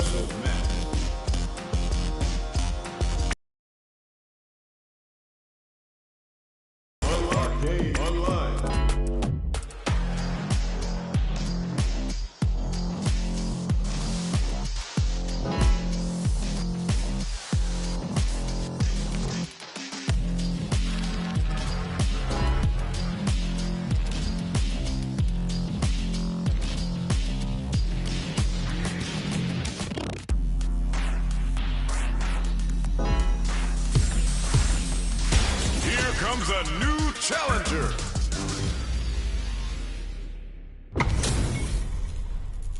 special match. Arcade Online. Comes a new challenger.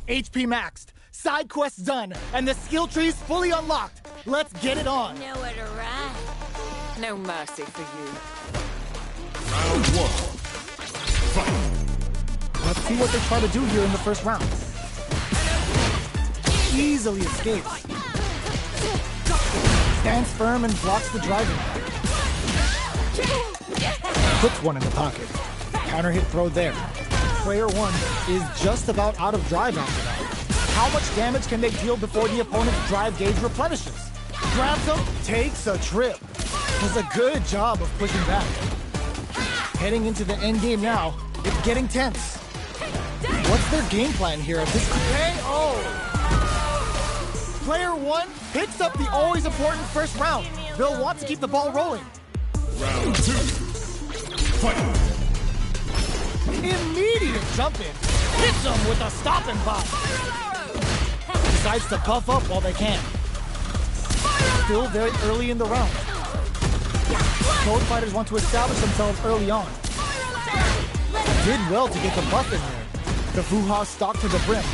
HP maxed, side quests done, and the skill tree's fully unlocked. Let's get it on. Nowhere to run. No mercy for you. Round one. Fight. Let's see what they try to do here in the first round. Easily escapes. Stands firm and blocks the driving. Puts one in the pocket. Counter hit throw there. Player one is just about out of drive after that. How much damage can they deal before the opponent's drive gauge replenishes? Grabs him, takes a trip. Does a good job of pushing back. Heading into the end game now, it's getting tense. What's their game plan here at this KO? Player one picks up the always important first round. They'll want to keep the ball rolling. Round two. Fight. Immediate jump in. Hits them with a stopping pop. Decides to puff up while they can. Still very early in the round. Both fighters want to establish themselves early on. Did well to get the buff in there. The Fuha stock to the brim.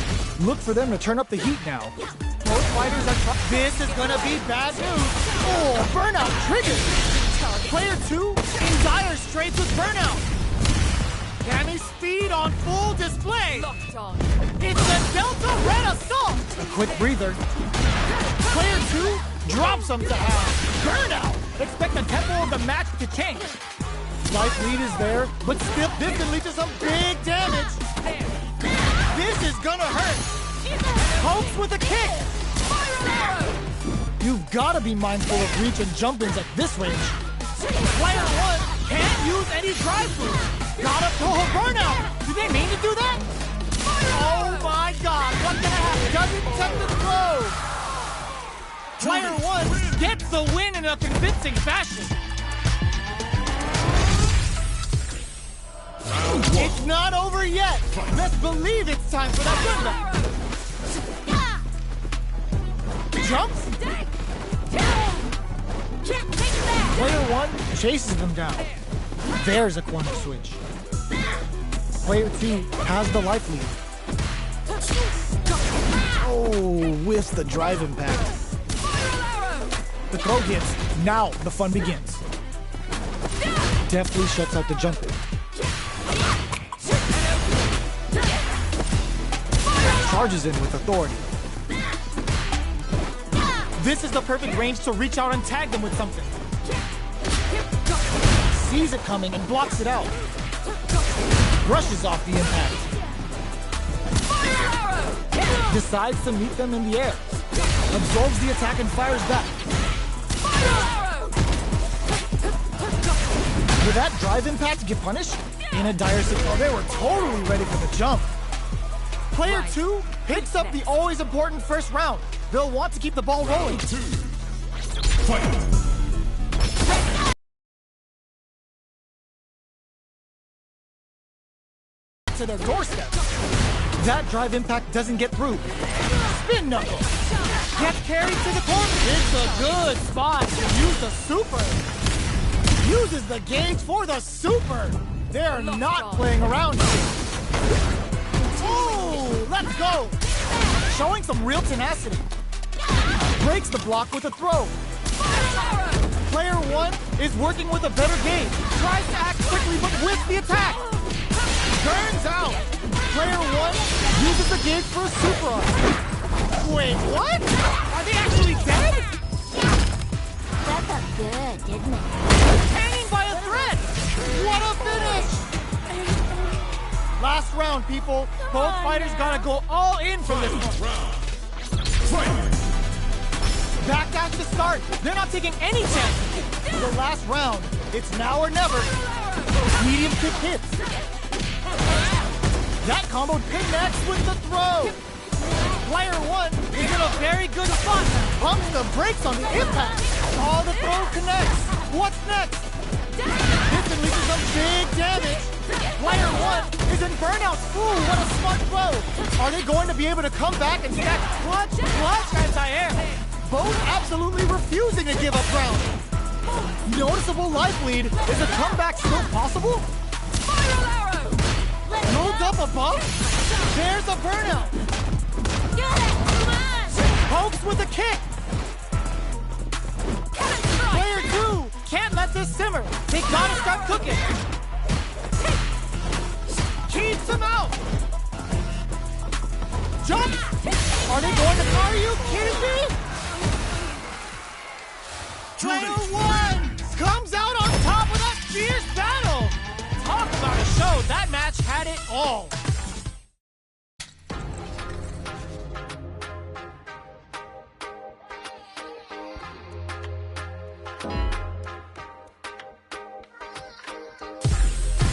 Look for them to turn up the heat now. Both fighters are trying. This is gonna be bad news. Oh, burnout triggered. Player two in dire straits with burnout. Cammy speed on full display. Locked on. It's the Delta Red Assault. A quick breather. Player two drops him to half. Burnout. Expect the tempo of the match to change. Life lead is there, but still this can lead to some big damage. This is gonna hurt. Pokes with a kick. You've gotta be mindful of reach and jump-ins at this range. Player one can't use any drive through. Gotta pull her burnout. Did they mean to do that? Oh my god, what's gonna happen? Doesn't touch the throw. Player one gets the win in a convincing fashion. It's not over yet. Let's believe it's time for that comeback. Jumps. Player one chases them down. There's a corner switch. Player two has the life lead. Oh, with the drive impact. The throw hits. Now the fun begins. Deftly shuts out the jumping. Charges in with authority. This is the perfect range to reach out and tag them with something. Sees it coming and blocks it out. Brushes off the impact. Decides to meet them in the air. Absorbs the attack and fires back. Did that drive impact get punished? In a dire situation, they were totally ready for the jump. Player two picks up the always important first round. They'll want to keep the ball rolling. Fight. To their doorstep. That drive impact doesn't get through. Spin knuckle. Gets carried to the corner. It's a good spot to use the super. Uses the gauge for the super. They're not playing around here. Ooh, let's go. Showing some real tenacity. Breaks the block with a throw. Player one is working with a better gauge. Tries to act quickly but with the attack. Turns out. Player one uses the gauge for a super on. Wait, what? Are they actually dead? That felt good, didn't it? Hanging by a thread! What a finish! Last round, people. Both fighters gotta go all in from this one. Fight! Back at the start. They're not taking any chances. The last round. It's now or never. Medium kick hits. That combo connects with the throw. Player 1 is in a very good spot. Pumps the brakes on the impact. Oh, the throw connects. What's next? This can lead to some big damage. Player 1 is in burnout. Ooh, what a smart throw. Are they going to be able to come back and stack clutch anti-air? Both absolutely refusing to give up ground. Noticeable life lead. Is a comeback still possible? Spiral arrow! Moved up above? There's a burnout. Get it! Come on! Pokes with a kick. Player 2 can't let this simmer. They gotta start cooking. Keeps him out. Jump! Are they going to? Are you kidding me? Player 1 comes out on top of that fierce battle. Talk about a show. That match had it all.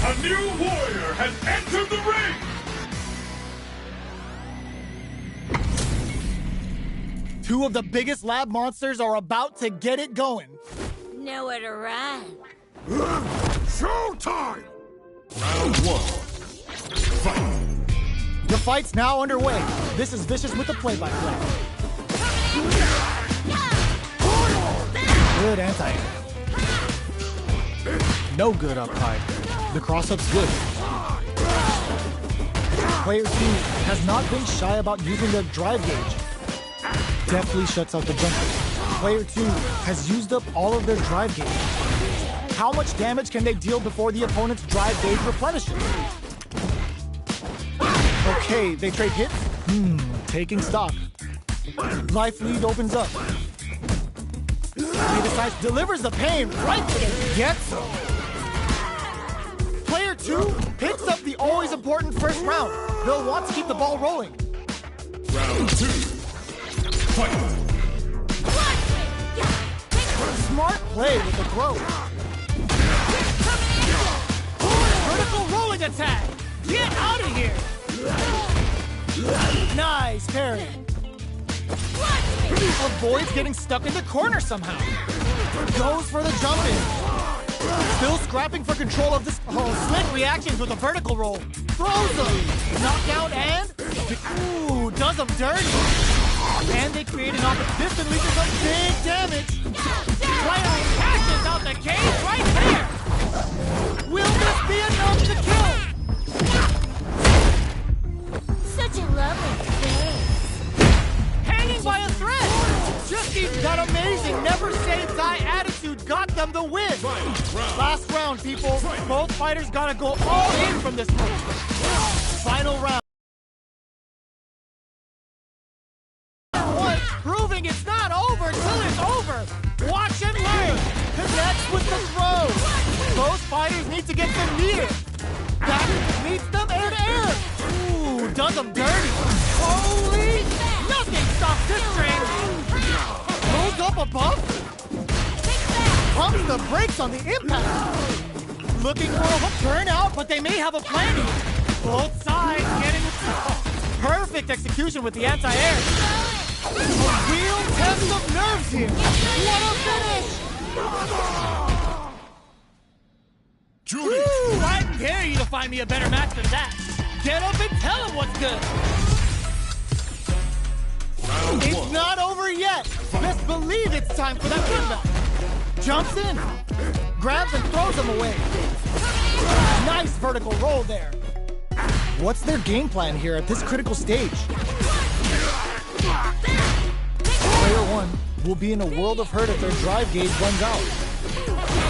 A new warrior has entered the ring! Two of the biggest lab monsters are about to get it going. Nowhere to run. Showtime! Round 1. Fight! The fight's now underway. This is Vicious with the play-by-play. Good anti-air. No good up high. The cross-up's good. Player 2 has not been shy about using the drive gauge. Deftly shuts out the jumper. Player 2 has used up all of their drive gauge. How much damage can they deal before the opponent's drive gauge replenishes? Okay, they trade hits. Taking stock. Life lead opens up. He decides delivers the pain right to the get-so. Player 2 picks up the always important first round. They'll want to keep the ball rolling. Round 2. Fight! Smart play with the throw. Vertical rolling attack. Get out of here. Nice parry. Avoids getting stuck in the corner somehow. Goes for the jump in. Still scrapping for control of this. Oh, slick reactions with a vertical roll. Throws them. Knockout and... Ooh, does them dirty. And they create an opportunity. This can lead to some big damage. Player catches out the cage right there. Will this be enough to kill? Such a lovely face. Hanging by a thread. Just keeps that amazing, never say die attitude got them the win. Last round, people. Both fighters gotta go all in from this one. Final round. Proving it's not over till it's over. Watch and learn. Connects with the throw. Both fighters need to get them near. That leads them air to air. Ooh, does them dirty. Holy, nothing stops this train. Goes up above. Pumps the brakes on the impact. Looking for a burnout, but they may have a plan here. Both sides getting perfect execution with the anti-air. A real test of nerves here. What a finish! Juri! Ooh, I dare you to find me a better match than that. Get up and tell him what's good. Round 1. It's not over yet. Best believe it's time for that comeback. Jumps in, grabs and throws him away. Nice vertical roll there. What's their game plan here at this critical stage? Player 1 will be in a world of hurt if their drive gauge runs out.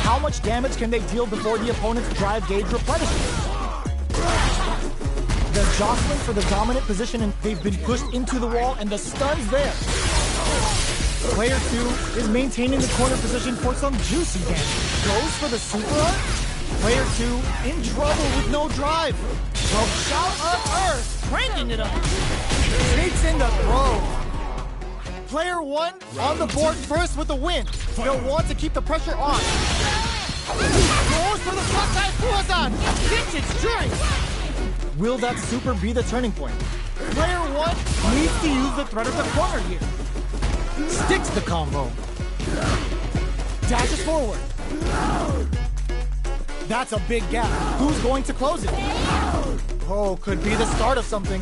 How much damage can they deal before the opponent's drive gauge replenishes? They're jostling for the dominant position and they've been pushed into the wall and the stun's there. Player 2 is maintaining the corner position for some juicy damage. Goes for the super art. Player 2 in trouble with no drive. Well, shout up Earth, cranking it up. Takes in the throw. Player 1 on the board first with the win. They'll want to keep the pressure on. Goes for the Sakai Fuazan! Hits its Juri! Will that super be the turning point? Player 1 needs to use the threat of the corner here. Sticks the combo. Dashes forward. That's a big gap. Who's going to close it? Oh, could be the start of something.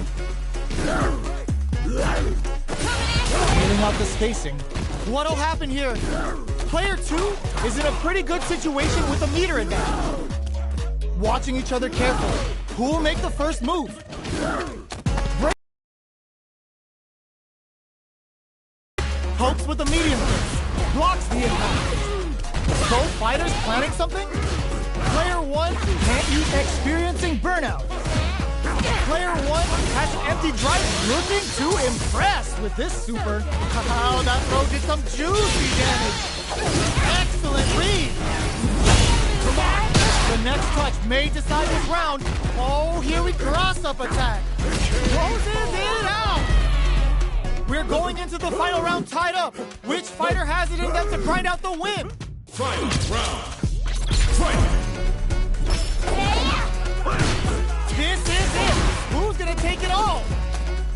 Feeling out the spacing. What'll happen here? Player 2 is in a pretty good situation with a meter advantage. Watching each other carefully. Who'll make the first move? Hopes with a medium kick. Blocks the impact. Both fighters planning something? Player 1 can't use experiencing burnout. Player 1 has an empty drive, looking to impress with this super. Oh, that throw did some juicy damage. Excellent read. The next touch may decide this round. Oh, here we cross-up attack. Closes it out. We're going into the final round tied up. Which fighter has it in them to grind out the win? Final round. Fight! This is it! Who's gonna take it all?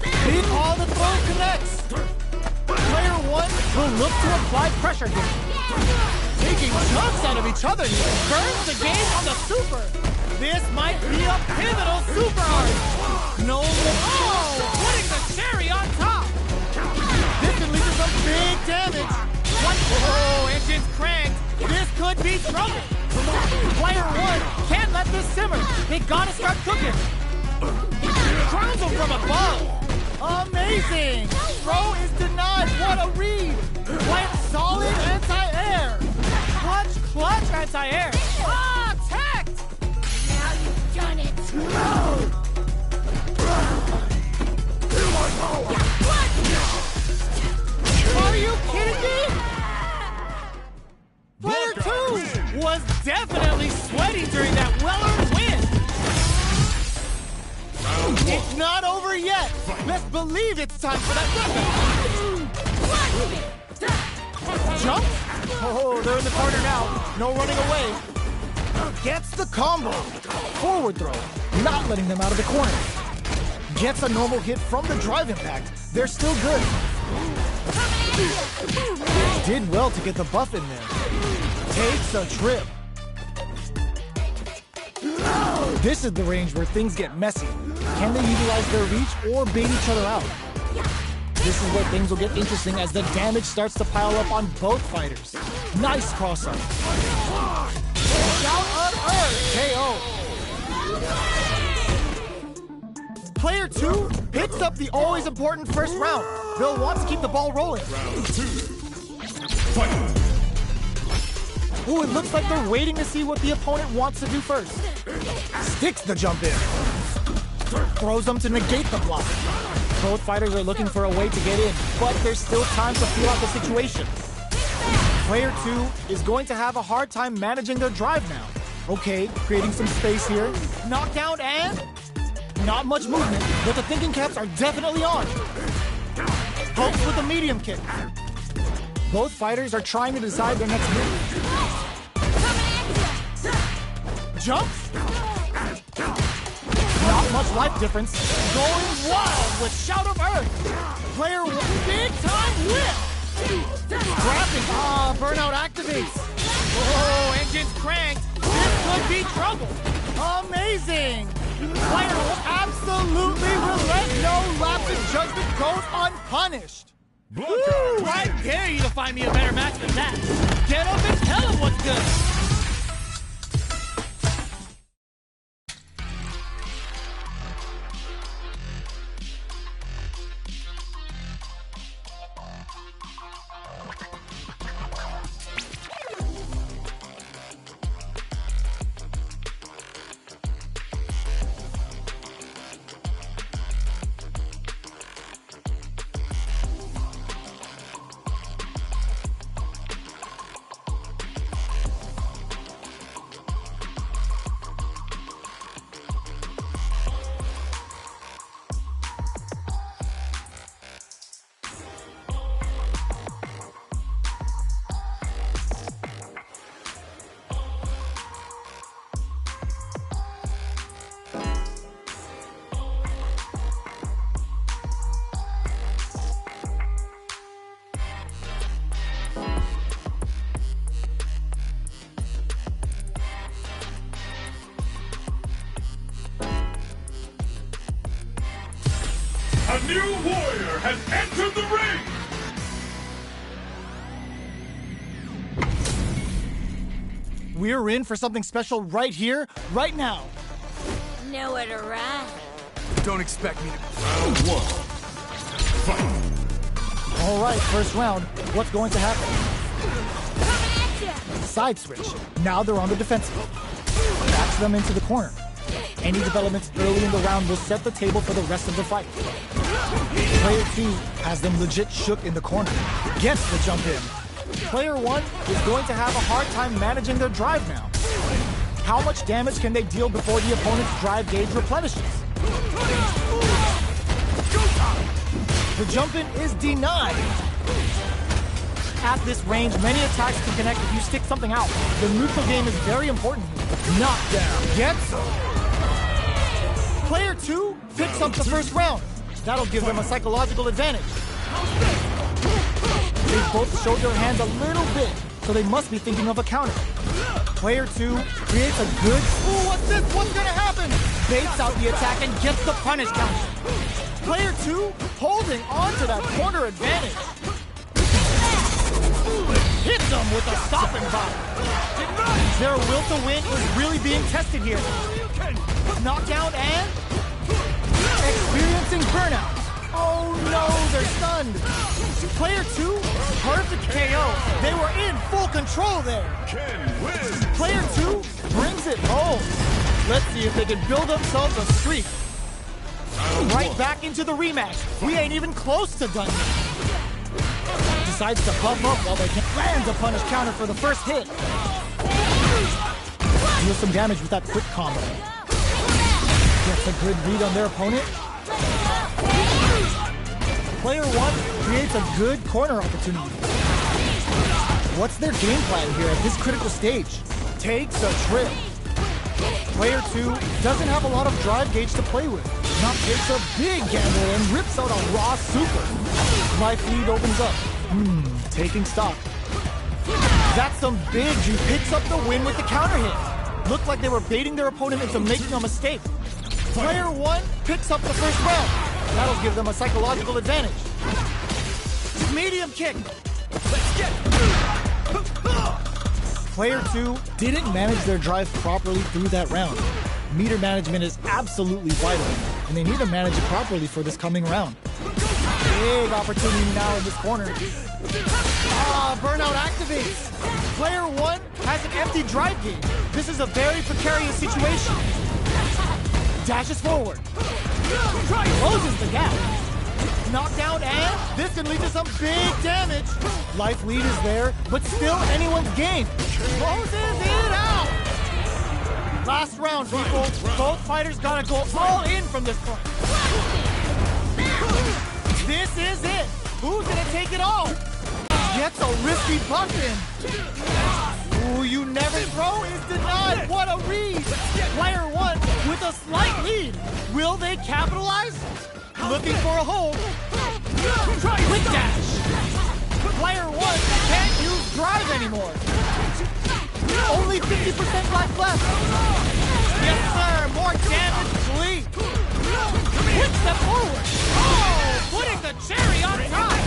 Big all the throw connects! Player 1 will look to apply pressure here. Taking chunks out of each other here. Burns the game on the super! This might be a pivotal super arc! No, oh! Putting the cherry on top! This can lead to some big damage! What? Oh, engine's cranked! This could be trouble! Player 1 can't let this simmer. They gotta start cooking. Crowns him from above. Amazing. Throw is denied. What a read. Plant solid anti-air. Clutch anti-air. Ah, tacked. Now you've done it. Are you kidding me? Player 2 was definitely sweaty during that well-earned win. It's not over yet. Best believe it's time for that weapon. Jump? Oh, they're in the corner now. No running away. Gets the combo. Forward throw. Not letting them out of the corner. Gets a normal hit from the drive impact. They're still good. Did well to get the buff in there. Takes a trip. This is the range where things get messy. Can they utilize their reach or bait each other out? This is where things will get interesting as the damage starts to pile up on both fighters. Nice cross-up. Shout of Earth KO. Player 2 picks up the always important first round. They'll want to keep the ball rolling. Round 2. Fight! Ooh, it looks like they're waiting to see what the opponent wants to do first. Sticks the jump in. Throws them to negate the block. Both fighters are looking for a way to get in, but there's still time to feel out the situation. Player 2 is going to have a hard time managing their drive now. Okay, creating some space here. Knockdown and... not much movement, but the thinking caps are definitely on. Pokes with a medium kick. Both fighters are trying to decide their next move. Jumps? Not much life difference. Going wild with Shout of Earth. Player 1, big time whip. Grabbing. Burnout activates. Oh, engine's cranked. This could be trouble. Amazing. Player 1 absolutely will let no lapse in judgment goes unpunished. Ooh, I dare you to find me a better match than that. Get up and tell him what's good. new warrior has entered the ring! We're in for something special right here, right now. Nowhere to run. Don't expect me to... Round one. Fight! All right, first round. What's going to happen? Coming at ya! Side switch. Now they're on the defensive. Backs them into the corner. Any developments early in the round will set the table for the rest of the fight. Player 2 has them legit shook in the corner. Gets the jump in. Player 1 is going to have a hard time managing their drive now. How much damage can they deal before the opponent's drive gauge replenishes? The jump in is denied. At this range, many attacks can connect if you stick something out. The neutral game is very important here. Knockdown. Gets him. Player 2 picks up the first round. That'll give them a psychological advantage. They both showed their hands a little bit, so they must be thinking of a counter. Player 2 creates a good... Ooh, what's this? What's gonna happen? Baits out the attack and gets the punish counter. Player 2 holding on to that corner advantage. Hits them with a stopping bomb. Their will to win is really being tested here. Knockdown and... experiencing burnout. Oh no, they're stunned. Player 2, perfect KO. They were in full control there. Player 2 brings it home. Let's see if they can build themselves a streak. Right back into the rematch. We ain't even close to done yet. Decides to buff up while they can. Lands a punish counter for the first hit. Deals some damage with that quick combo. Gets a good read on their opponent. Player 1 creates a good corner opportunity. What's their game plan here at this critical stage? Takes a trip. Player 2 doesn't have a lot of drive gauge to play with. Now takes a big gamble and rips out a raw super. Life lead opens up. Taking stock. That's some big G. Picks up the win with the counter hit. Looked like they were baiting their opponent into making a mistake. Player 1 picks up the first round. That'll give them a psychological advantage. Medium kick. Let's get it. Player 2 didn't manage their drive properly through that round. Meter management is absolutely vital, and they need to manage it properly for this coming round. Big opportunity now in this corner. Burnout activates. Player 1 has an empty drive gauge. This is a very precarious situation. Dashes forward. Closes the gap. Knockdown, and this can lead to some big damage. Life lead is there, but still anyone's game. Closes it out. Last round, people. Both fighters gotta go all in from this point. This is it. Who's gonna take it all? Gets a risky buck in. Ooh, you never throw is denied. What a read. Player 1 with a slight lead. Will they capitalize? Looking for a hold. Quick dash. Player 1 can't use drive anymore. Only 50% life left. Yes, sir. More damage, please. Quick step forward. Oh, putting the cherry on top.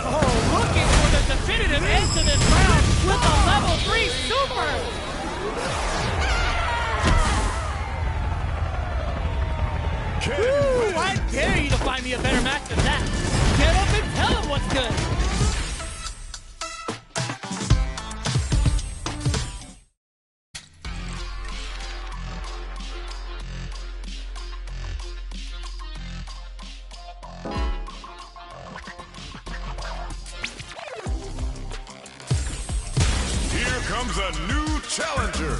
Oh, looking for the definitive end to this round with a level 3 super. Woo, I dare you to find me a better match than that. Get up and tell him what's good. Here comes a new challenger.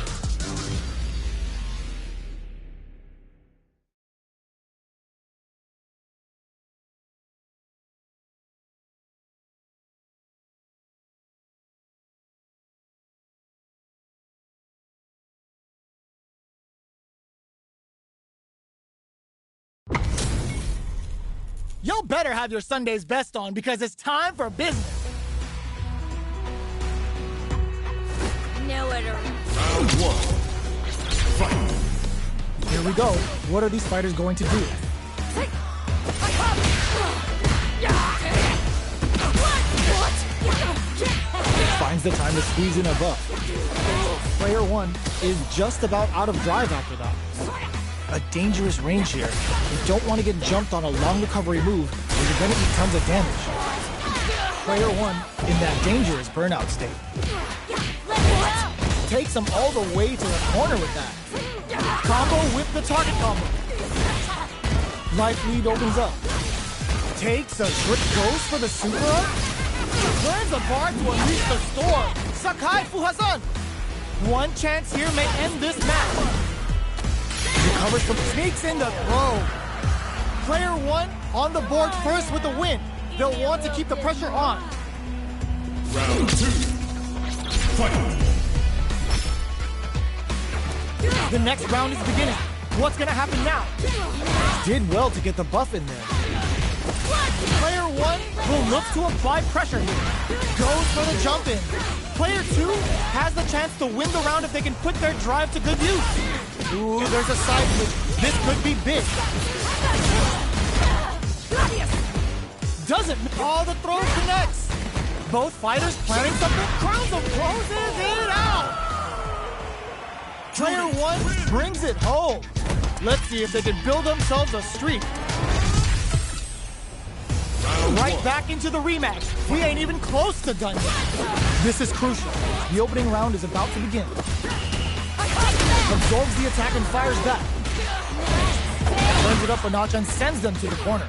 Y'all better have your Sunday's best on because it's time for business. Nowhere to run. Round one. Fight. Here we go. What are these fighters going to do? Now's the time to squeeze in a buff. Player 1 is just about out of drive after that. A dangerous range here. You don't want to get jumped on a long recovery move or you're going to eat tons of damage. Player 1 in that dangerous burnout state. Takes him all the way to the corner with that. Combo with the target combo. Life lead opens up. Takes a trip, goes for the super up. Burns a bar to unleash the storm. Sakai Fuhasan. One chance here may end this match. Recovers from, sneaks in the throw. Player 1 on the board first with the win. They'll want to keep the pressure on. Round 2. Fight. The next round is beginning. What's gonna happen now? Did well to get the buff in there. Player 1 will look to apply pressure here. Goes for the jump in. Player 2 has the chance to win the round if they can put their drive to good use. Ooh, there's a side switch. This could be big. Doesn't. All the throw connects. Both fighters planning something. Crowns of closes it out. Player 1 brings it home. Let's see if they can build themselves a streak. Right back into the rematch. We ain't even close to done yet. This is crucial. The opening round is about to begin. Absorbs the attack and fires back. Turns it up a notch and sends them to the corner.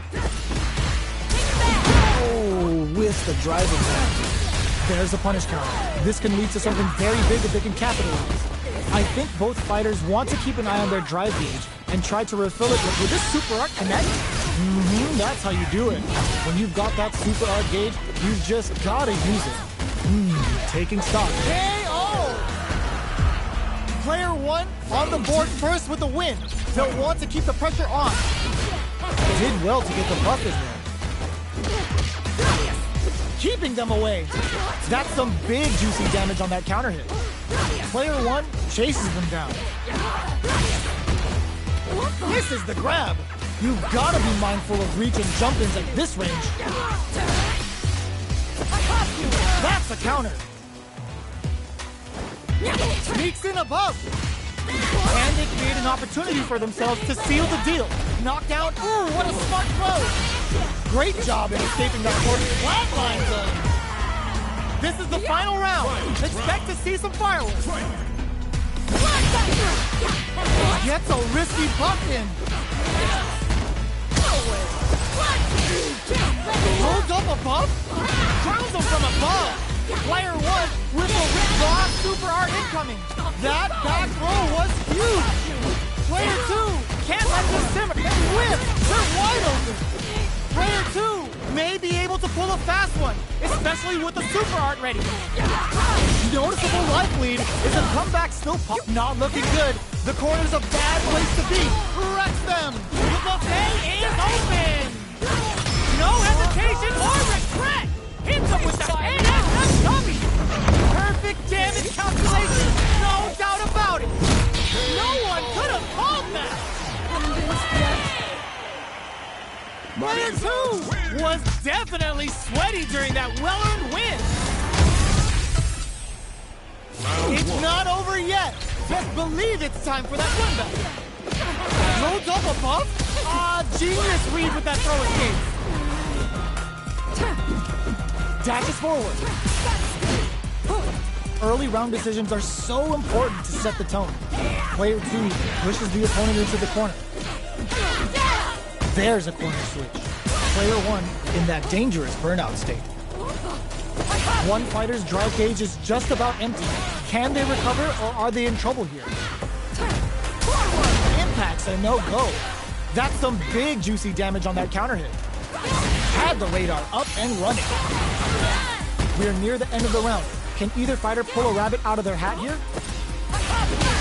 Oh, with the drive attack. There's the punish counter. This can lead to something very big if they can capitalize. I think both fighters want to keep an eye on their drive gauge and try to refill it with, will this super art connect? That's how you do it. When you've got that super art gauge, you've just gotta use it. Taking stock. KO! Player 1 on the board first with the win. They'll want to keep the pressure on. Did well to get the buff in there. Keeping them away. That's some big juicy damage on that counter hit. Player 1 chases them down. Misses the grab. You've got to be mindful of reach and jump-ins at this range. That's a counter. Sneaks in above. And they create an opportunity for themselves to seal the deal. Knockdown. Ooh, what a smart throw. Great job in escaping that court flatline zone. This is the final round. Expect to see some fireworks. Gets a risky buff in. Holds up a buff? Crowns him from above. Player 1 with a raw super art incoming. That back row was huge. Player 2 can't let this simmer. And whip. They're wide open. Player 2 may be able to pull a fast one, especially with the super art ready. Noticeable life lead. Is a comeback still pop? Not looking good. The corner's a bad place to be. Wrecks them. The buffet is open. No hesitation or regret. Hits him with the ASF dummy. Perfect damage calculation. No doubt about it. No one could have called that. Player 2 was definitely sweaty during that well-earned win. It's not over yet. Just believe it's time for that comeback. No double buff? Genius read with that throw escape. Dashes forward. Early round decisions are so important to set the tone. Player 2 pushes the opponent into the corner. There's a corner switch. Player 1 in that dangerous burnout state. One fighter's drive gauge is just about empty. Can they recover or are they in trouble here? Impact's a no-go. That's some big juicy damage on that counter hit. Had the radar up and running. We're near the end of the round. Can either fighter pull a rabbit out of their hat here?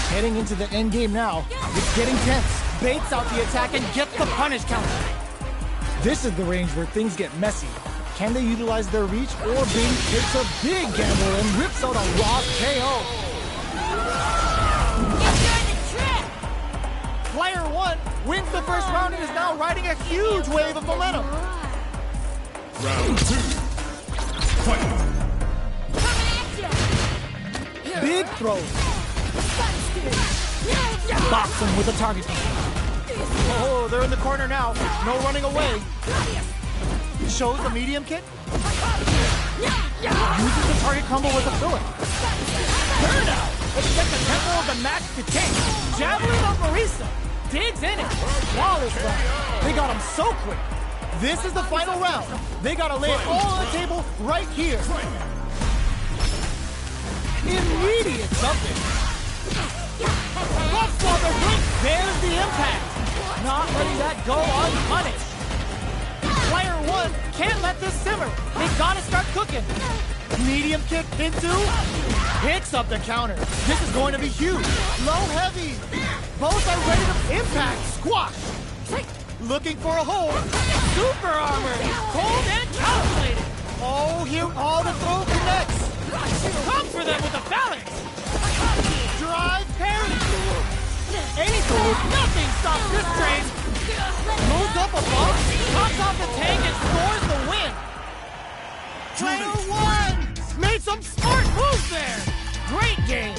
Heading into the end game now. It's getting tense. Baits out the attack and gets the punish counter. This is the range where things get messy. Can they utilize their reach, or Bing takes a big gamble and rips out a raw KO? Player 1 wins the first round and is now riding a huge wave of momentum. Round 2. Fight. Big throws. Box him with a target control. Oh, they're in the corner now. No running away. Shows the medium kick. Uses the target combo as a filler. Turnout. Expect the tempo of the match to change. Javelin of Marisa. Digs in it. Flawless run. They got him so quick. This is the final round. They gotta lay it all on the table right here. Immediate something. Godfather Blink. There's the impact. Not letting that go unpunished. Player one can't let this simmer. They gotta start cooking. Medium kick into. Picks up the counter. This is going to be huge. Low heavy. Both are ready to impact. Squash. Looking for a hold. Super armor. Cold and calculated. Oh, here all the throw connects. Come for them with a balance. Drive parry. Anything, nothing stops this train. Moves up above, knocks off the tank and scores the win. Player one made some smart moves there. Great game.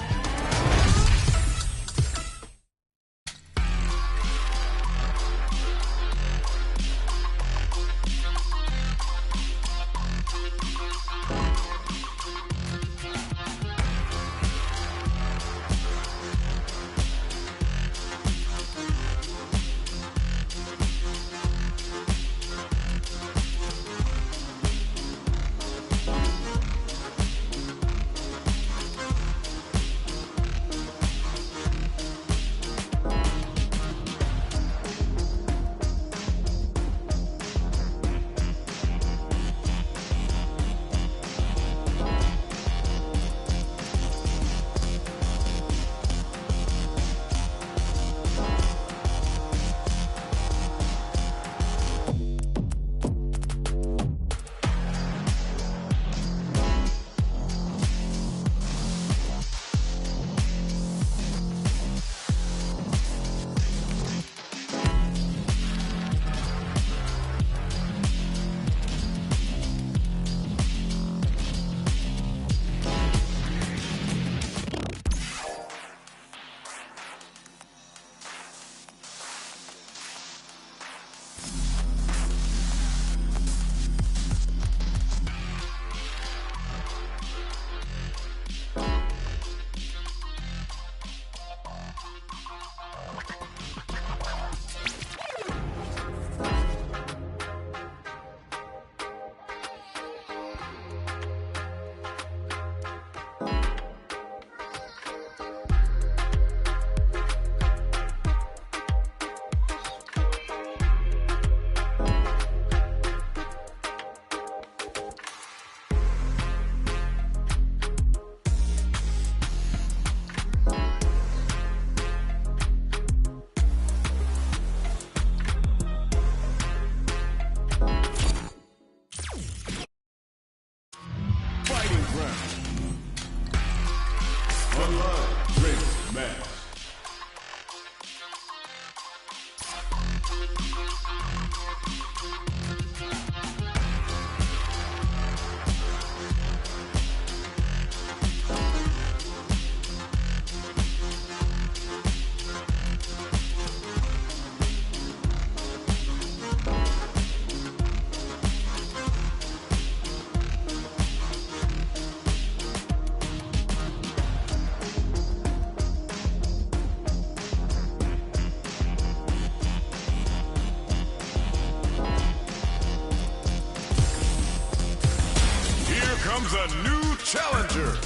comes a new challenger.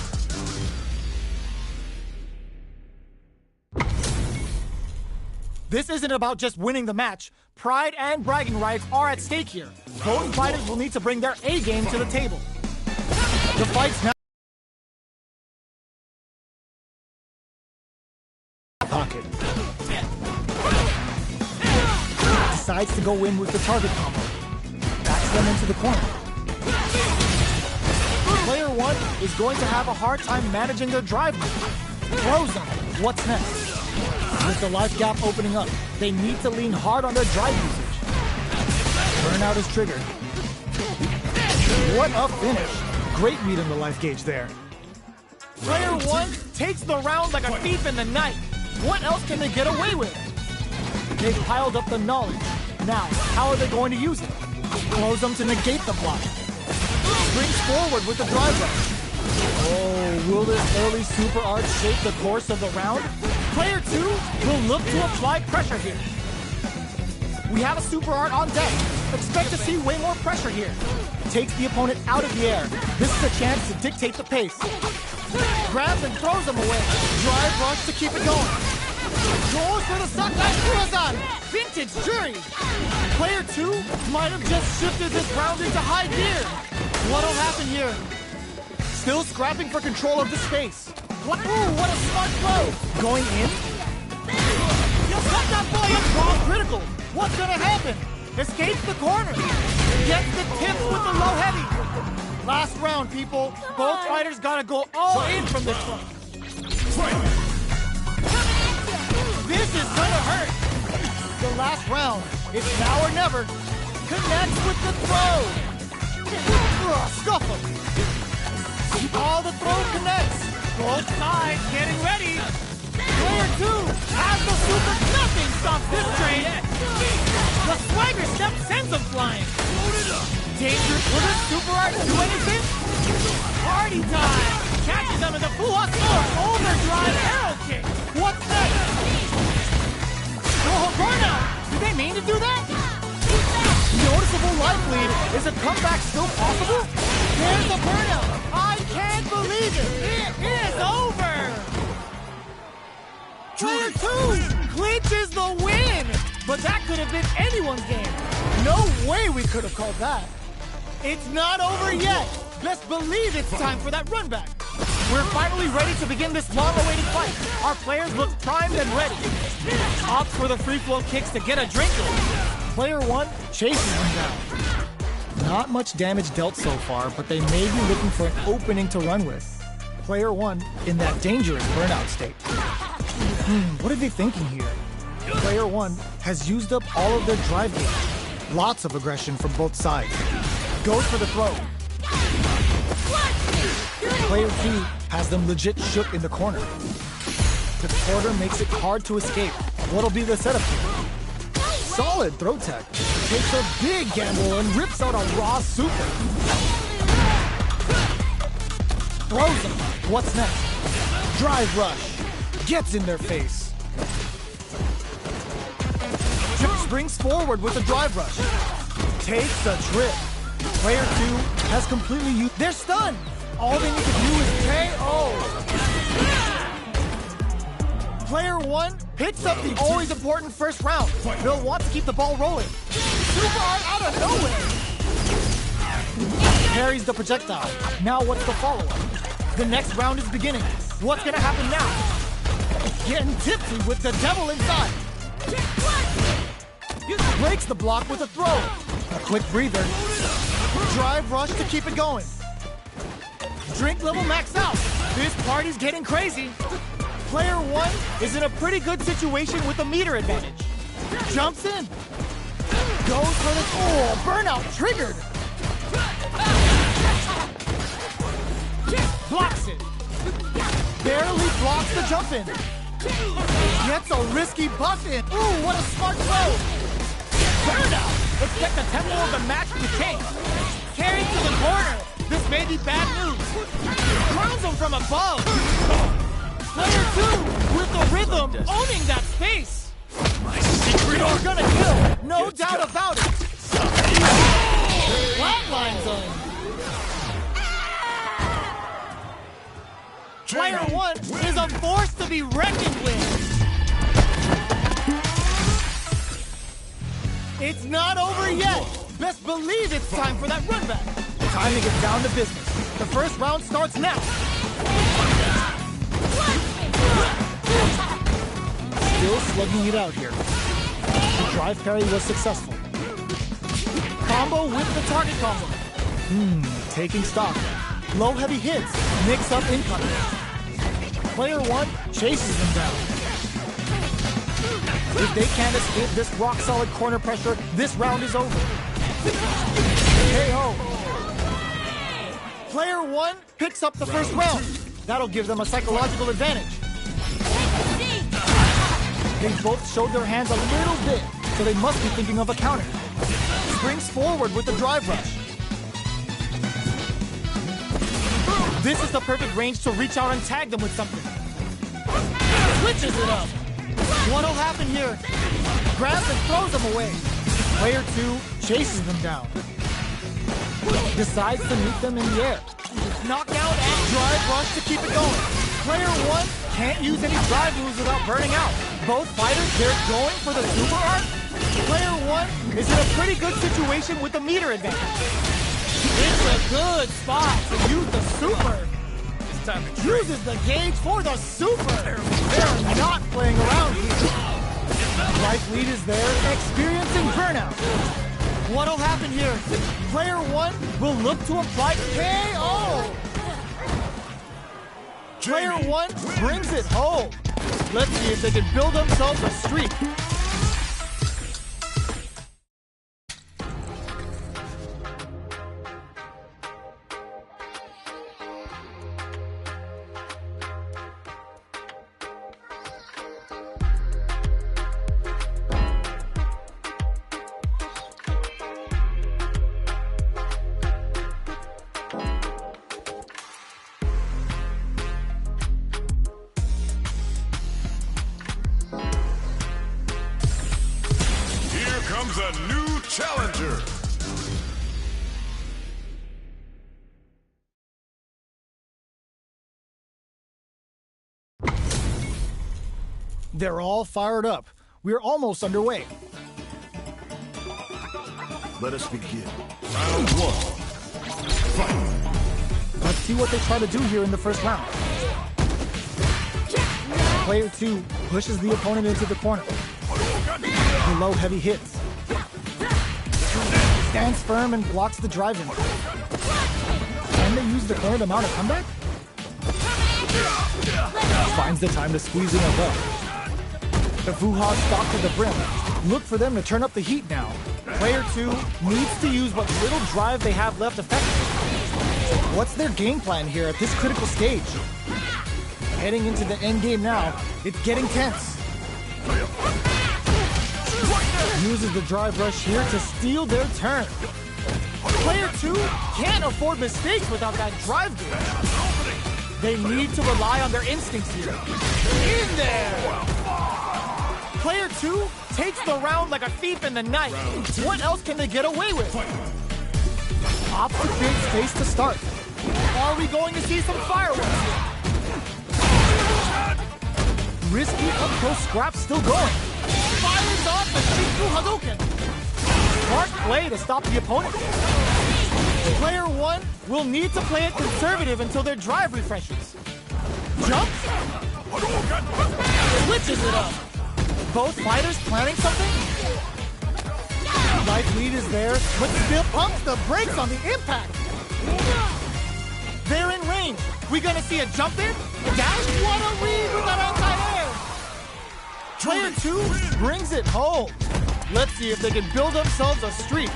This isn't about just winning the match. Pride and bragging rights are at stake here. Both fighters will need to bring their A game to the table. The fight's now pocket. Decides to go in with the target combo. Backs them into the corner. Player one is going to have a hard time managing their drive move. Throws them. What's next? With the life gap opening up, they need to lean hard on their drive usage. Burnout is triggered. What a finish. Great read on the life gauge there. Player one takes the round like a thief in the night. What else can they get away with? They've piled up the knowledge. Now, how are they going to use it? Close them to negate the block. Springs forward with the drive rush. Oh, will this early super art shape the course of the round? Player two will look to apply pressure here. We have a super art on deck. Expect to see way more pressure here. Takes the opponent out of the air. This is a chance to dictate the pace. Grabs and throws them away. Drive rush to keep it going. Goes for the Sakai Kurazan. Vintage Juri. Player two might have just shifted this round into high gear. What'll happen here? Still scrapping for control of the space. What? Ooh, what a smart throw. Going in? Let that boy up wrong critical. What's gonna happen? Escapes the corner. Gets the tips with the low heavy. Last round, people. Both fighters gotta go all in from this one. This is gonna hurt. The last round. It's now or never. Connects with the throw. Scuffle. All the throw connects. Both sides getting ready. Player two has the super. Nothing stops this train. The swagger step sends them flying. Dangerous. Will this super art do anything? Party time. Catches them in the full-on overdrive arrow kick. What's next? Oh, burnout. Did they mean to do that? Noticeable life lead. Is a comeback still possible? There's the burnout. I can't believe it. It is over. Player two clinches the win. But that could have been anyone's game. No way we could have called that. It's not over yet. Best believe it's time for that run back. We're finally ready to begin this long-awaited fight. Our players look primed and ready. Opts for the free-flow kicks to get a drink in. Player one chases him down. Not much damage dealt so far, but they may be looking for an opening to run with. Player one in that dangerous burnout state. What are they thinking here? Player one has used up all of their drive gauge. Lots of aggression from both sides. Goes for the throw. Player two has them legit shook in the corner. The quarter makes it hard to escape. What'll be the setup here? Solid throw tech. Takes a big gamble and rips out a raw super. Throws them. What's next? Drive rush. Gets in their face. Springs forward with a drive rush. Takes a trip. Player two has completely used. They're stunned. All they need to do is KO. Player one picks up the always important first round. They'll want to keep the ball rolling. Super art out of nowhere. Parries the projectile. Now what's the follow-up? The next round is beginning. What's gonna happen now? Getting tipsy with the devil inside. Breaks the block with a throw. A quick breather. Drive rush to keep it going. Drink level maxed out. This party's getting crazy. Player one is in a pretty good situation with a meter advantage. Jumps in. Goes for the burnout triggered. Blocks it. Barely blocks the jump in. Gets a risky buff in. Ooh, what a smart throw. Burnout! Expect the tempo of the match to change. Carried to the corner. This may be bad news. Crowns him from above. Player two with the rhythm, owning that space. My secret You're art. gonna kill, no doubt about it. Flatline zone. Player one is a force to be reckoned with. It's not over yet. Best believe it's time for that run back. Time to get down to business. The first round starts now. Still slugging it out here. The drive parry was successful. Combo with the target combo. Taking stock. Low heavy hits. Mix up incoming. Player one chases them down. If they can't escape this rock-solid corner pressure, this round is over. KO. Player one picks up the first round. That'll give them a psychological advantage. They both showed their hands a little bit, so they must be thinking of a counter. Springs forward with the drive rush. This is the perfect range to reach out and tag them with something. Switches it up. What'll happen here? Grabs and throws them away. Player 2 chases them down. Decides to meet them in the air. Knockout and drive rush to keep it going. Player 1 can't use any drive moves without burning out. Both fighters, they're going for the super art. Player 1 is in a pretty good situation with the meter advantage. It's a good spot to use the super. Uses the gauge for the super. They're not playing around here. Life lead is there, experiencing burnout. What'll happen here? Player 1 will look to apply KO. Player 1 brings it home. Let's see if they can build themselves a streak. Comes a new challenger. They're all fired up. We're almost underway. Let us begin. Round 1. Fight. Let's see what they try to do here in the first round. Player 2 pushes the opponent into the corner. Below heavy hits. Stands firm and blocks the drive-in. Can they use the corner to mount a comeback? Finds the time to squeeze in a low. The Vuha stalk to the brim. Look for them to turn up the heat now. Player 2 needs to use what little drive they have left effectively. What's their game plan here at this critical stage? Heading into the end game now, it's getting tense. Uses the drive rush here to steal their turn. Player 2 can't afford mistakes without that drive gauge. They need to rely on their instincts here. In there! Player 2 takes the round like a thief in the night. What else can they get away with? Opts the big space to start. Are we going to see some fireworks here? Risky up-close scrap still going. Fires off the Shiku Hadouken. Smart play to stop the opponent. Player 1 will need to play it conservative until their drive refreshes. Jumps. Switches it up. Both fighters planning something? Life lead is there, but still pumps the brakes on the impact. They're in range. We gonna see a jump in? Dash? What a read with that outside air! Player 2 brings it home. Let's see if they can build themselves a streak.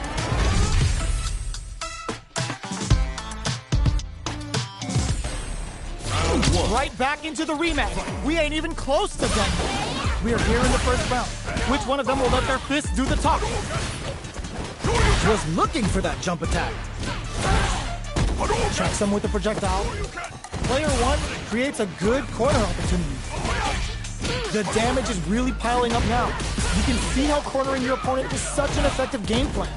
Right back into the rematch. We ain't even close to done. We are here in the first round. Which one of them will let their fists do the talk? Was looking for that jump attack. Checks him with the projectile. Player 1 creates a good corner opportunity. The damage is really piling up now. You can see how cornering your opponent is such an effective game plan.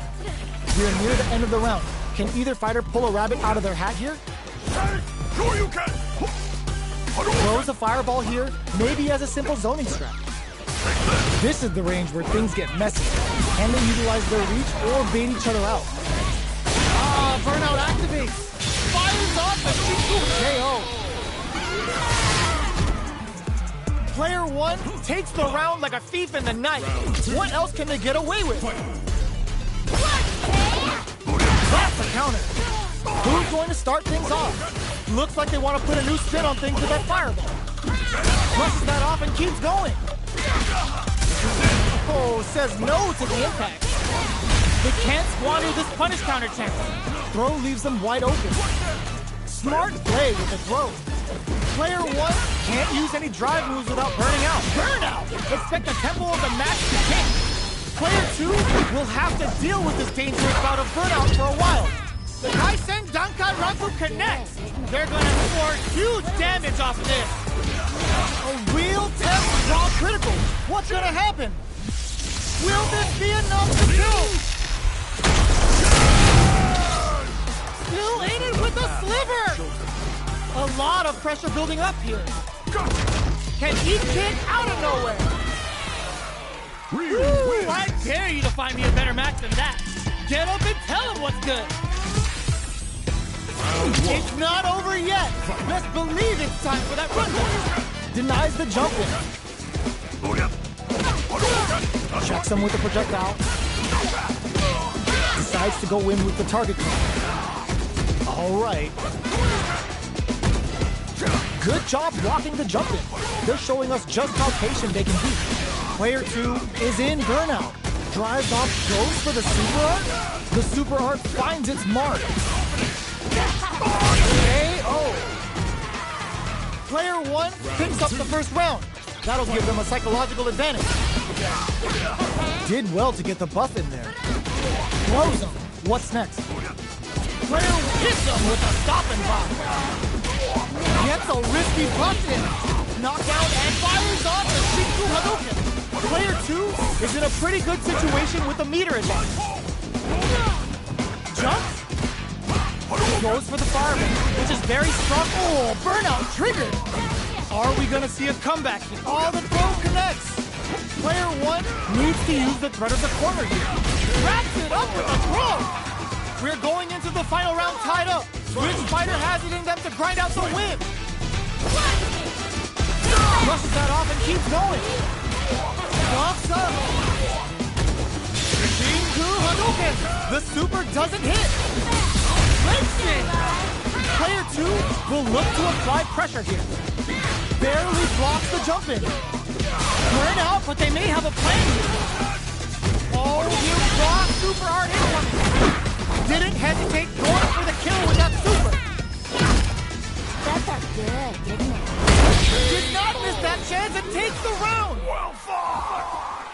We are near the end of the round. Can either fighter pull a rabbit out of their hat here? Throws a fireball here, maybe as a simple zoning strat. This is the range where things get messy. Can they utilize their reach or bait each other out? Burnout activates. Fires off the Shiku KO. Player 1 takes the round like a thief in the night. What else can they get away with? That's a counter. Who's going to start things off? Looks like they want to put a new spin on things with that fireball. Flushes that off and keeps going. Oh, says no to the impact. They can't squander this punish counter chance. Throw leaves them wide open. Smart play with the throw. Player 1 can't use any drive moves without burning out. Burnout! Expect the tempo of the match to kick. Player 2 will have to deal with this dangerous bout of burnout for a while. The Kaisen Dankai Raku connects. They're gonna score huge damage off this. A real test raw critical. What's gonna happen? Will this be enough to kill? Still in it with a sliver! A lot of pressure building up here. Can he kick out of nowhere? Woo, I dare you to find me a better match than that. Get up and tell him what's good. It's not over yet. Best believe it's time for that rundown. Denies the jump in. Checks him with the projectile. Decides to go in with the target card. All right. Good job blocking the jump in. They're showing us just how patient they can be. Player 2 is in burnout. Drives off, goes for the super art. The super art finds its mark. KO. Player 1 picks up the first round. That'll give them a psychological advantage. Did well to get the buff in there. Close him. What's next? Player hits him with a stopping block. Gets a risky buff in. Knockdown and fires off the Shiku Hadouken. Player 2 is in a pretty good situation with the meter advantage. Jumps. Goes for the fireman, which is very strong. Oh, burnout triggered. Are we gonna see a comeback here? Oh, the throw connects. Player 1 needs to use the threat of the corner here. Wraps it up with a throw. We're going into the final round tied up. Which fighter has it in them to grind out the win? Brushes that off and keeps going. Buffs up. Shinku Hadouken. The super doesn't hit. Listen. Player 2 will look to apply pressure here. Barely blocks the jump in. Burn out, but they may have a plan here. Oh, you block super art incoming. Didn't hesitate going for the kill with that super. That felt good, didn't it? Did not miss that chance and takes the round. Well fought!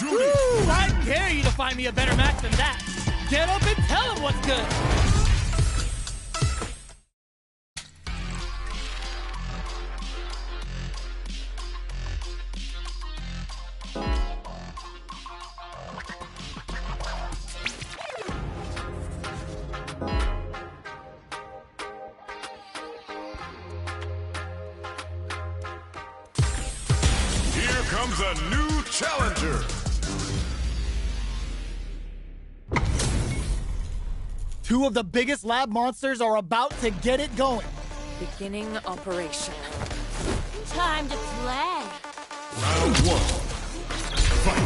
Woo, I dare you to find me a better match than that. Get up and tell him what's good. Comes a new challenger. Two of the biggest lab monsters are about to get it going. Beginning operation. Time to play. Round 1. Fight.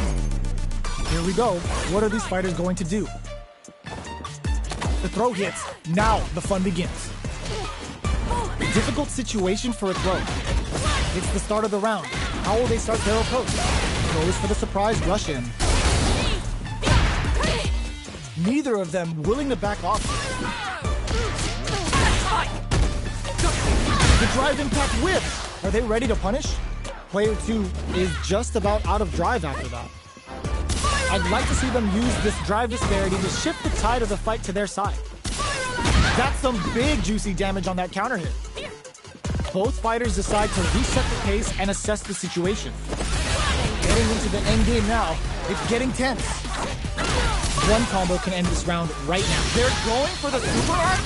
Here we go. What are these fighters going to do? The throw hits. Now the fun begins. Difficult situation for a throw. It's the start of the round. How will they start their approach? Goes for the surprise rush in. Neither of them willing to back off. The drive impact whip. Are they ready to punish? Player 2 is just about out of drive after that. I'd like to see them use this drive disparity to shift the tide of the fight to their side. That's some big juicy damage on that counter hit. Both fighters decide to reset the pace and assess the situation. Getting into the end game now, it's getting tense. One combo can end this round right now. They're going for the super art.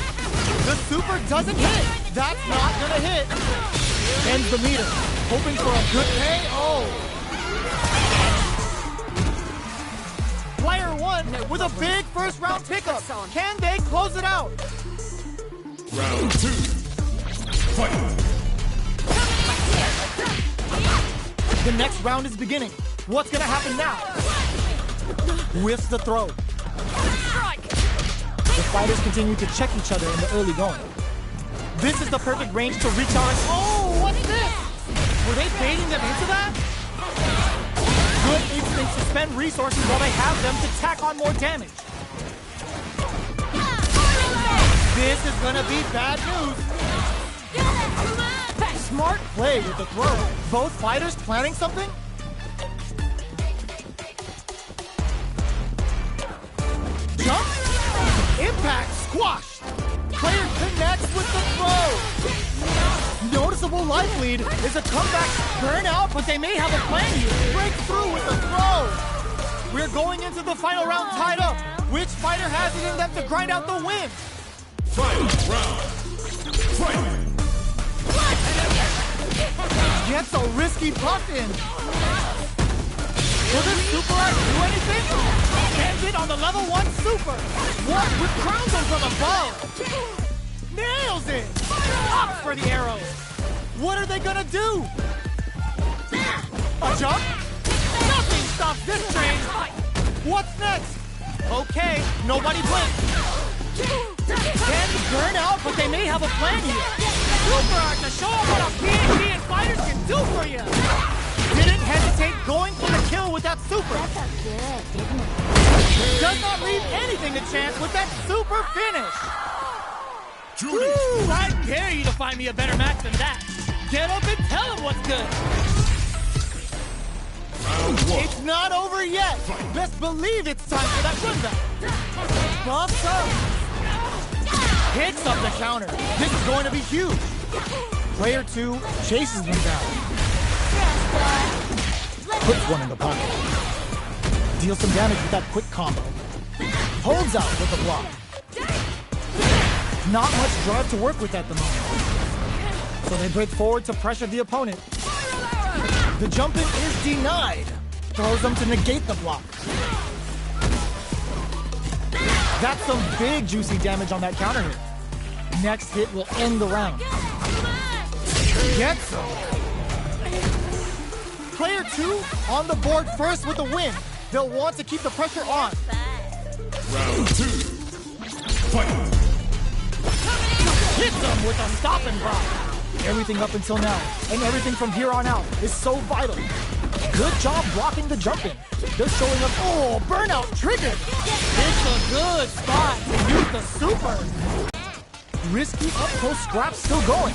The super doesn't hit. That's not gonna hit. Ends the meter. Hoping for a good pay. Oh. Player 1 with a big first round pickup. Can they close it out? Round 2. Fight. The next round is beginning. What's gonna happen now? Whiffs the throw. The fighters continue to check each other in the early going. This is the perfect range to reach out and... Oh, what's this? Were they baiting them into that? Good instinct to spend resources while they have them to tack on more damage. This is gonna be bad news. Smart play with the throw. Both fighters planning something? Jump! Impact squashed! Player connects with the throw! Noticeable life lead is a comeback burnout, but they may have a plan here. Break through with the throw! We're going into the final round tied up. Which fighter has it in them to grind out the win? Final round. Fight! Gets a risky puff in. Will this super art do anything? Ends it on the level 1 super. What with crowns from above? Nails it. Up for the arrows. What are they gonna do? A jump? Nothing stops this train. What's next? Okay, nobody blinks. Can burn out, but they may have a plan here. Super art to show them what a PhD and fighters can do for you. Didn't hesitate going for the kill with that super. That felt good, didn't it? Does not leave anything to chance with that super finish. Juri! Woo, I dare you to find me a better match than that. Get up and tell him what's good. Round 1. It's not over yet. Best believe it's time for that runback. Buffs up. Hits up the counter. This is going to be huge. Player 2 chases them down. Puts one in the pocket. Deals some damage with that quick combo. Holds out with the block. Not much drive to work with at the moment. So they break forward to pressure the opponent. The jump in is denied. Throws them to negate the block. That's some big juicy damage on that counter hit. Next hit will end the round. Gets some. Player 2 on the board first with the win. They'll want to keep the pressure on. Round 2. Fight! Hits them with a stop and block. Everything up until now, and everything from here on out, is so vital. Good job blocking the jump in. They're showing up. Oh, burnout triggered. It's a good spot to use the super. Risky up close scraps still going.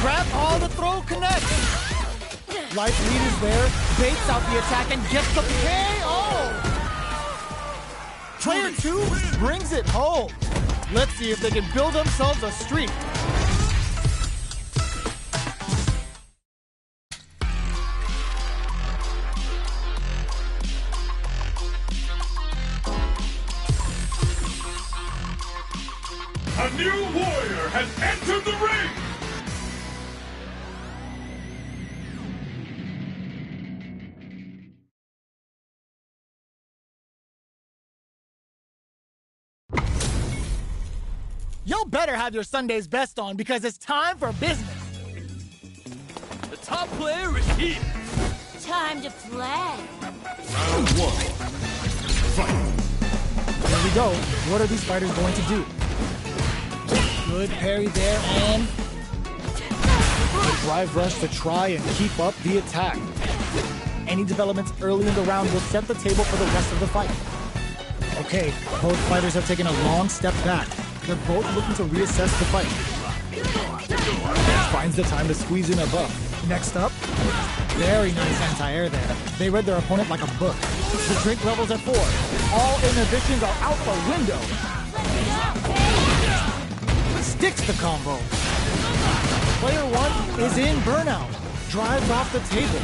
Grab all the throw connects. Life lead is there, baits out the attack and gets the KO. Player 2 brings it home. Let's see if they can build themselves a streak. A new warrior has entered the ring! Y'all better have your Sunday's best on because it's time for business. The top player is here. Time to play. Round 1. Fight! Here we go. What are these fighters going to do? Good parry there and a drive rush to try and keep up the attack. Any developments early in the round will set the table for the rest of the fight. Okay, both fighters have taken a long step back. They're both looking to reassess the fight. Finds the time to squeeze in a buff. Next up, very nice anti-air there. They read their opponent like a book. The drink level's at 4. All inhibitions are out the window. Sticks the combo. Player 1 is in burnout. Drives off the table.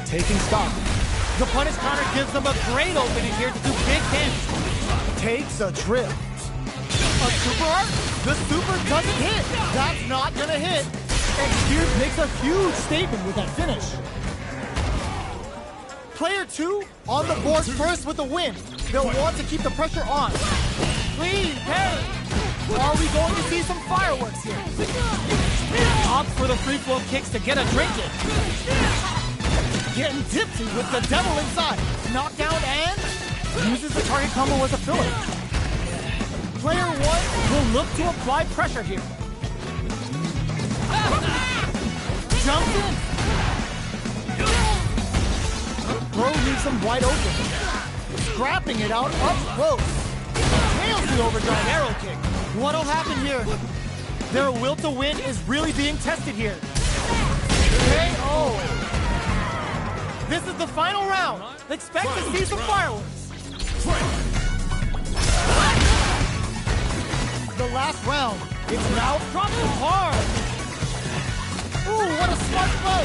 Taking stock. The punish counter gives them a great opening here to do big damage. Takes a trip. A super art? The super doesn't hit. That's not gonna hit. And Spears makes a huge statement with that finish. Player 2 on the board first with the win. They'll want to keep the pressure on. Please, parry. Are we going to see some fireworks here? Opts for the free flow kicks to get a drink in. Getting tipsy with the devil inside. Knockdown and uses the target combo as a filler. Player 1 will look to apply pressure here. Jumps in. Bro leaves him wide open. Scrapping it out up close. Nails the overdrive arrow kick. What'll happen here? Their will to win is really being tested here. KO. This is the final round. Expect to see some fireworks. The last round. It's now dropping hard. Ooh, what a smart throw.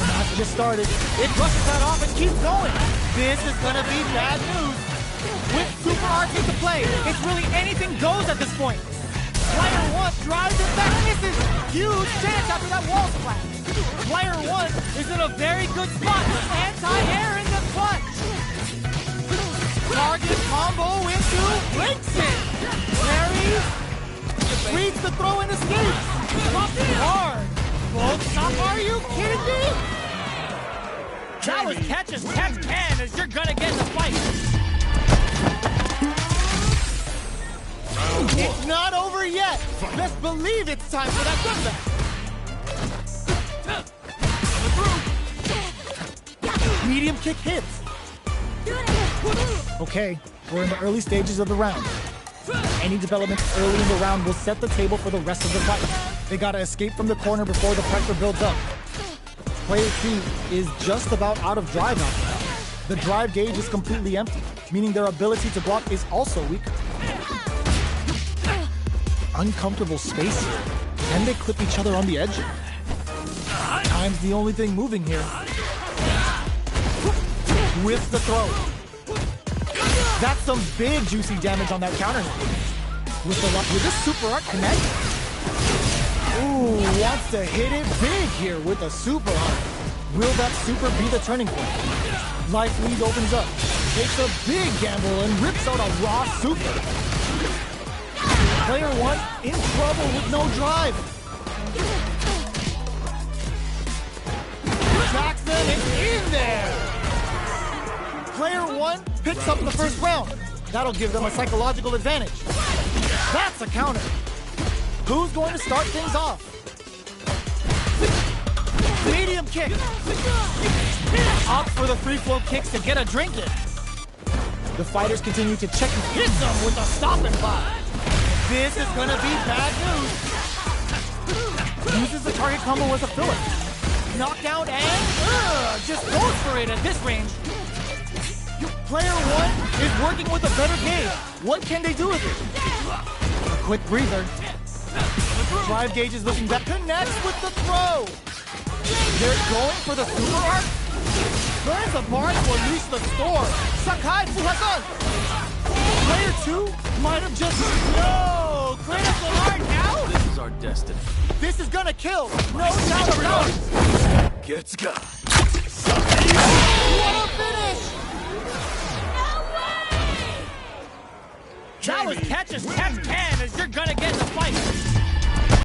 Match just started. It brushes that off and keeps going. This is gonna be bad news. With Super Arts into play, it's really anything goes at this point. Player 1 drives it back, misses. Huge chance after that wall splash. Player 1 is in a very good spot. Anti-air in the clutch. Target combo into breaks it. Parries. Reads the throw and escapes. Drops it hard. Both stop. Are you kidding me? That was catch as catch can as you're gonna get in the fight. It's not over yet. Best believe it's time for that comeback. Medium kick hits. Okay, we're in the early stages of the round. Any developments early in the round will set the table for the rest of the fight. They gotta escape from the corner before the pressure builds up. Player 2 is just about out of drive now. The drive gauge is completely empty, meaning their ability to block is also weaker. Uncomfortable space here. Can they clip each other on the edge? Time's the only thing moving here. With the throw. That's some big juicy damage on that counter hit. With the super art connect. Ooh, wants to hit it big here with a super art. Will that super be the turning point? Life lead opens up. Takes a big gamble and rips out a raw super. Player 1 in trouble with no drive. Jackson is in there. Player 1 picks up the first round. That'll give them a psychological advantage. That's a counter. Who's going to start things off? Medium kick. Opt for the free flow kicks to get a drink in. The fighters continue to check and hit them with a stopping block. This is gonna be bad news. Uses the target combo as a filler. Knockout and just goes for it at this range. Player 1 is working with a better gauge. What can they do with it? A quick breather. Drive gauge is looking back. Connects with the throw. They're going for the super art. Burns apart to unleash the storm. Sakai Fuhasan. Player 2 might have just... No! Critical art now? This is our destiny. This is gonna kill. No doubt about it. Gets got. What a finish! That was catch as catch can as you're gonna get in the fight.